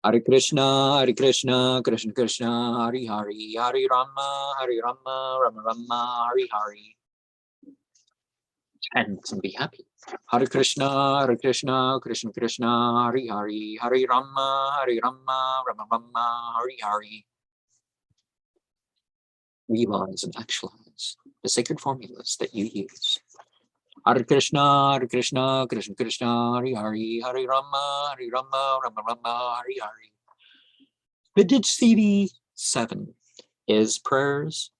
Hare Krishna, Krishna Krishna, Hare Hare, Hare Rama, Rama Rama, Hare Hare. And be happy. Hare Krishna, Krishna Krishna, Hare Hare, Hare Rama, Rama Rama, Hare Hare. Realize and actualize the sacred formulas that you use. Hare Krishna, Krishna Krishna, Hare Hare, Hare Rama, Rama Rama, Hare Hare. Vintage CD 7 is prayers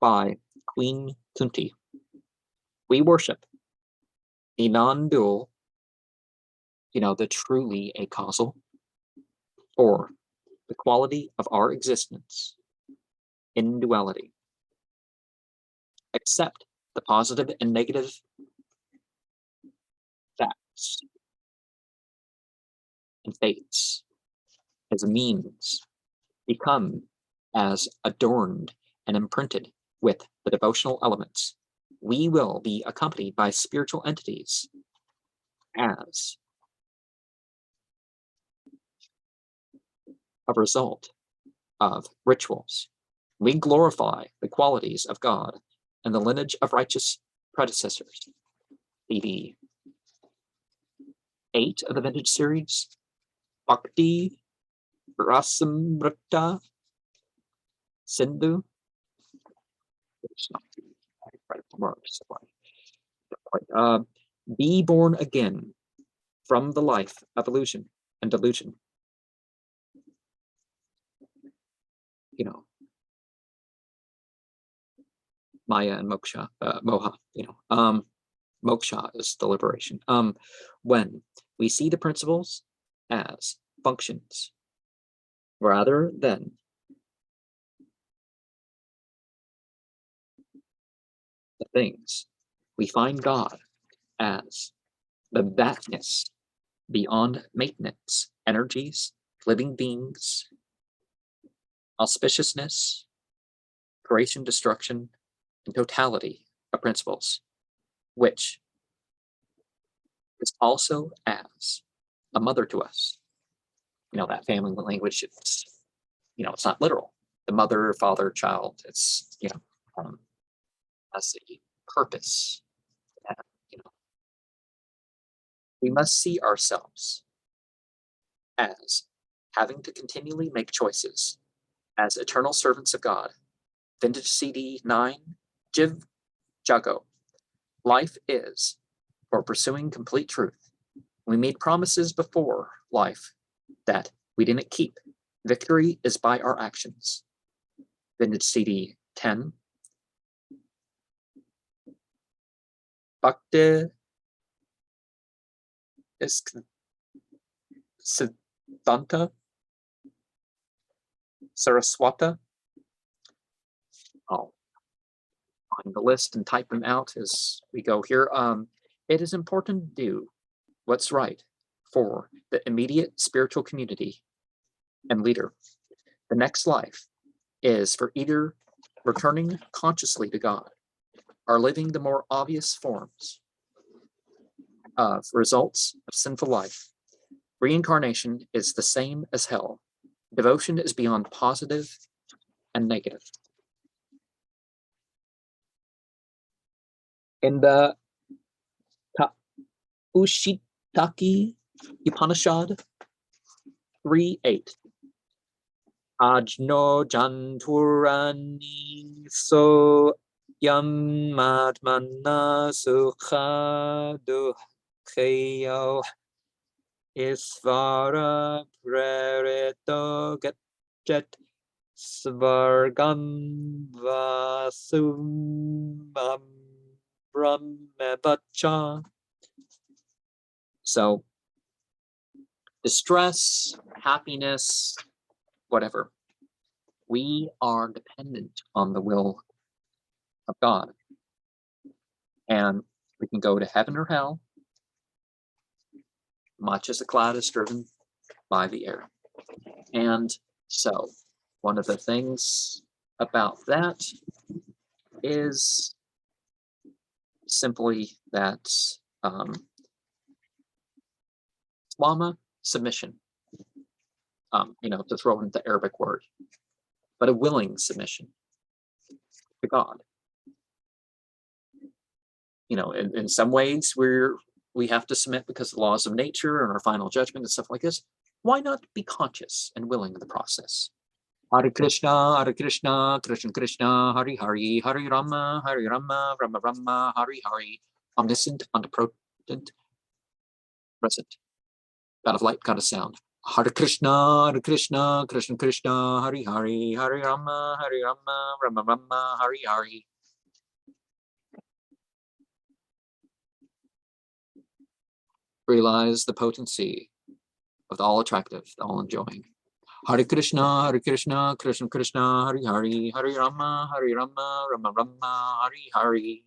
by Queen Kunti. We worship the non-dual, the truly acausal, or the quality of our existence in duality. Accept the positive and negative facts and fates as a means become as adorned and imprinted with the devotional elements. We will be accompanied by spiritual entities as a result of rituals. We glorify the qualities of God and the lineage of righteous predecessors. CD 8 of the vintage series, Bhakti Rasamrita Sindhu. Be born again from the life of illusion and delusion. Maya and moksha, moha, moksha is the liberation. When we see the principles as functions rather than the things, we find God as the vastness beyond maintenance, energies, living beings, auspiciousness, creation, destruction, and totality of principles, which is also as a mother to us. That family language, it's not literal. The mother, father, child, it's, as a purpose. We must see ourselves as having to continually make choices as eternal servants of God. Vintage CD 9, Jiv Jago. Life is for pursuing complete truth. We made promises before life that we didn't keep. Victory is by our actions. Vintage CD 10. Bhakti is Siddhanta Saraswata. I'll find the list and type them out as we go here. It is important to do what's right for the immediate spiritual community and leader. The next life is for either returning consciously to God or living the more obvious forms of results of sinful life. Reincarnation is the same as hell. Devotion is beyond positive and negative. In the Ushitaki Upanishad 3:8, Ajno Janturani so Yamadmana Sukha Dukhayo Isvara Prereto Gat Svargam Vasumam Brahmabacha. So, distress, happiness, whatever, we are dependent on the will of God. And we can go to heaven or hell, much as a cloud is driven by the air. And so, one of the things about that is simply that Swama submission, to throw in the Arabic word, but a willing submission to God. In some ways we have to submit because of the laws of nature and our final judgment and stuff like this. Why not be conscious and willing in the process? Hare Krishna, Krishna Krishna, Hare Hare, Hare Rama, Rama Rama, Hare Hare. Omniscient, omnipotent, present. God of light, God of sound. Hare Krishna, Krishna Krishna, Hare Hare, Hare Rama, Rama Rama, Hare Hare. Realize the potency of the all attractive, the all enjoying. Hare Krishna, Krishna Krishna, Hare Hare, Hare Rama, Rama Rama, Hare Hare.